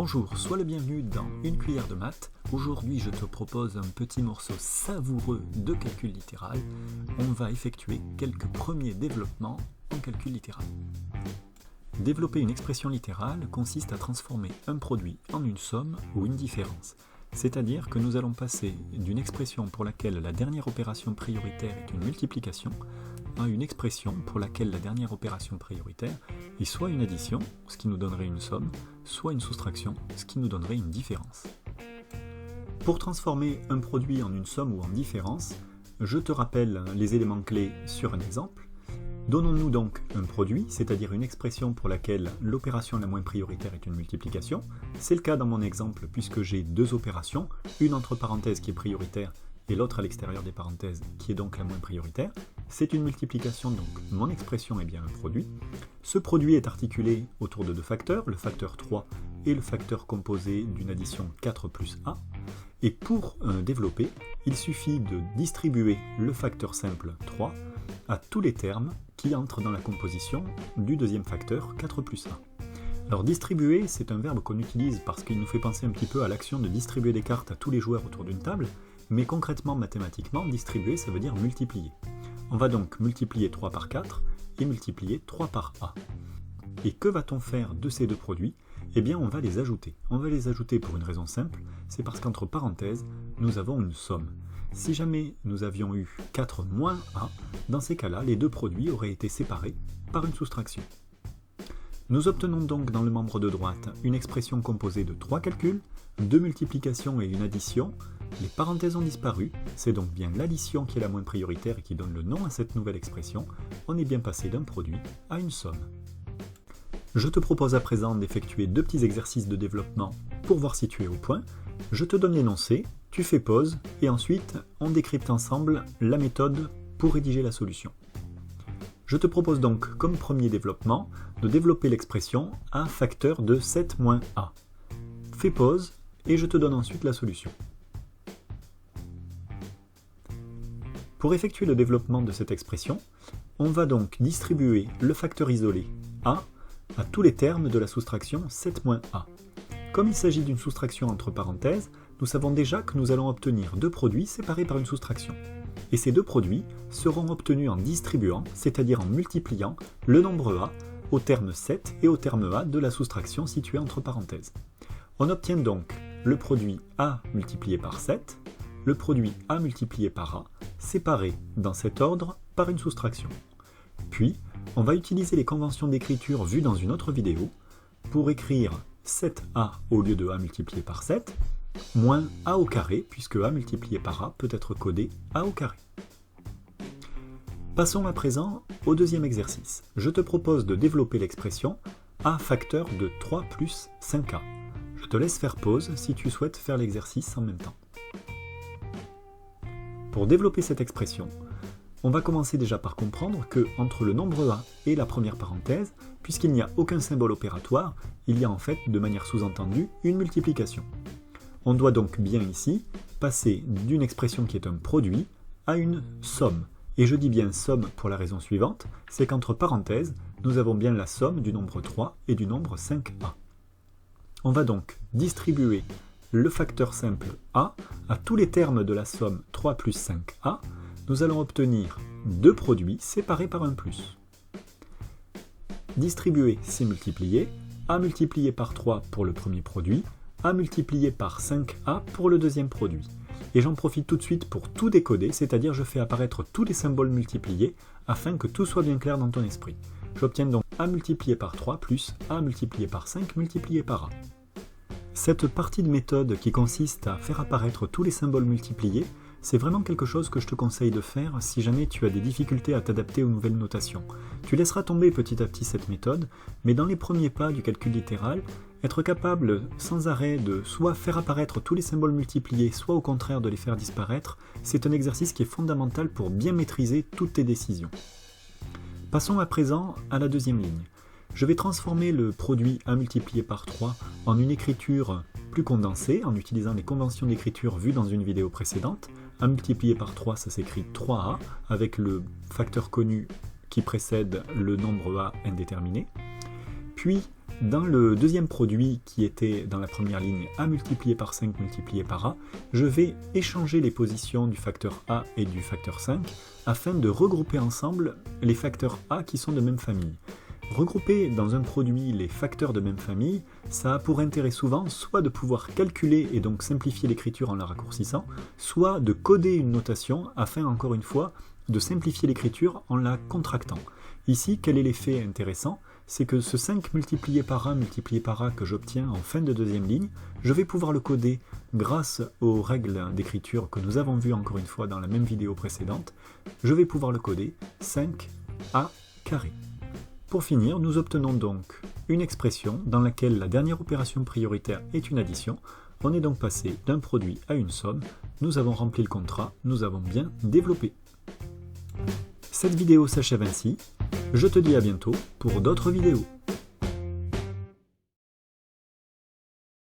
Bonjour, sois le bienvenu dans Une cuillère de maths. Aujourd'hui, je te propose un petit morceau savoureux de calcul littéral. On va effectuer quelques premiers développements en calcul littéral. Développer une expression littérale consiste à transformer un produit en une somme ou une différence. C'est-à-dire que nous allons passer d'une expression pour laquelle la dernière opération prioritaire est une multiplication à une expression pour laquelle la dernière opération prioritaire est soit une addition, ce qui nous donnerait une somme, soit une soustraction, ce qui nous donnerait une différence. Pour transformer un produit en une somme ou en différence, je te rappelle les éléments clés sur un exemple. Donnons-nous donc un produit, c'est-à-dire une expression pour laquelle l'opération la moins prioritaire est une multiplication. C'est le cas dans mon exemple puisque j'ai deux opérations, une entre parenthèses qui est prioritaire et l'autre à l'extérieur des parenthèses qui est donc la moins prioritaire. C'est une multiplication, donc mon expression est bien un produit. Ce produit est articulé autour de deux facteurs, le facteur 3 et le facteur composé d'une addition 4 plus a. Et pour développer, il suffit de distribuer le facteur simple 3 à tous les termes qui entrent dans la composition du deuxième facteur 4 plus a. Alors distribuer, c'est un verbe qu'on utilise parce qu'il nous fait penser un petit peu à l'action de distribuer des cartes à tous les joueurs autour d'une table, mais concrètement, mathématiquement, distribuer, ça veut dire multiplier. On va donc multiplier 3 par 4 et multiplier 3 par a. Et que va-t-on faire de ces deux produits ? Eh bien, on va les ajouter. On va les ajouter pour une raison simple, c'est parce qu'entre parenthèses, nous avons une somme. Si jamais nous avions eu 4 moins a, dans ces cas-là, les deux produits auraient été séparés par une soustraction. Nous obtenons donc dans le membre de droite une expression composée de 3 calculs, 2 multiplications et une addition. Les parenthèses ont disparu, c'est donc bien l'addition qui est la moins prioritaire et qui donne le nom à cette nouvelle expression. On est bien passé d'un produit à une somme. Je te propose à présent d'effectuer deux petits exercices de développement pour voir si tu es au point. Je te donne l'énoncé, tu fais pause et ensuite on décrypte ensemble la méthode pour rédiger la solution. Je te propose donc comme premier développement de développer l'expression a facteur de 7 moins a. Fais pause et je te donne ensuite la solution. Pour effectuer le développement de cette expression, on va donc distribuer le facteur isolé a à tous les termes de la soustraction 7 moins a. Comme il s'agit d'une soustraction entre parenthèses, nous savons déjà que nous allons obtenir deux produits séparés par une soustraction. Et ces deux produits seront obtenus en distribuant, c'est-à-dire en multipliant, le nombre a au terme 7 et au terme a de la soustraction située entre parenthèses. On obtient donc le produit a multiplié par 7, le produit a multiplié par a, séparés dans cet ordre par une soustraction. Puis, on va utiliser les conventions d'écriture vues dans une autre vidéo pour écrire 7a au lieu de a multiplié par 7, moins a au carré, puisque a multiplié par a peut être codé a au carré. Passons à présent au deuxième exercice. Je te propose de développer l'expression a facteur de 3 plus 5a. Je te laisse faire pause si tu souhaites faire l'exercice en même temps. Pour développer cette expression, on va commencer déjà par comprendre que entre le nombre a et la première parenthèse, puisqu'il n'y a aucun symbole opératoire, il y a en fait, de manière sous-entendue, une multiplication. On doit donc bien ici passer d'une expression qui est un produit à une somme. Et je dis bien somme pour la raison suivante, c'est qu'entre parenthèses, nous avons bien la somme du nombre 3 et du nombre 5a. On va donc distribuer le facteur simple a à tous les termes de la somme 3 plus 5a. Nous allons obtenir deux produits séparés par un plus. Distribuer, c'est multiplier. A multiplié par 3 pour le premier produit, A multiplié par 5A pour le deuxième produit. Et j'en profite tout de suite pour tout décoder, c'est-à-dire je fais apparaître tous les symboles multipliés afin que tout soit bien clair dans ton esprit. J'obtiens donc A multiplié par 3 plus A multiplié par 5 multiplié par A. Cette partie de méthode qui consiste à faire apparaître tous les symboles multipliés, c'est vraiment quelque chose que je te conseille de faire si jamais tu as des difficultés à t'adapter aux nouvelles notations. Tu laisseras tomber petit à petit cette méthode, mais dans les premiers pas du calcul littéral, être capable sans arrêt de soit faire apparaître tous les symboles multipliés, soit au contraire de les faire disparaître, c'est un exercice qui est fondamental pour bien maîtriser toutes tes décisions. Passons à présent à la deuxième ligne. Je vais transformer le produit a multiplié par 3 en une écriture plus condensée, en utilisant les conventions d'écriture vues dans une vidéo précédente. A multiplié par 3, ça s'écrit 3a, avec le facteur connu qui précède le nombre a indéterminé. Puis, Dans le deuxième produit qui était dans la première ligne a multiplié par 5 multiplié par a, je vais échanger les positions du facteur a et du facteur 5 afin de regrouper ensemble les facteurs a qui sont de même famille. Regrouper dans un produit les facteurs de même famille, ça a pour intérêt souvent soit de pouvoir calculer et donc simplifier l'écriture en la raccourcissant, soit de coder une notation afin encore une fois de simplifier l'écriture en la contractant. Ici, quel est l'effet intéressant? C'est que ce 5 multiplié par a que j'obtiens en fin de deuxième ligne, je vais pouvoir le coder grâce aux règles d'écriture que nous avons vues encore une fois dans la même vidéo précédente. Je vais pouvoir le coder 5a carré. Pour finir, nous obtenons donc une expression dans laquelle la dernière opération prioritaire est une addition. On est donc passé d'un produit à une somme. Nous avons rempli le contrat, nous avons bien développé. Cette vidéo s'achève ainsi. Je te dis à bientôt pour d'autres vidéos.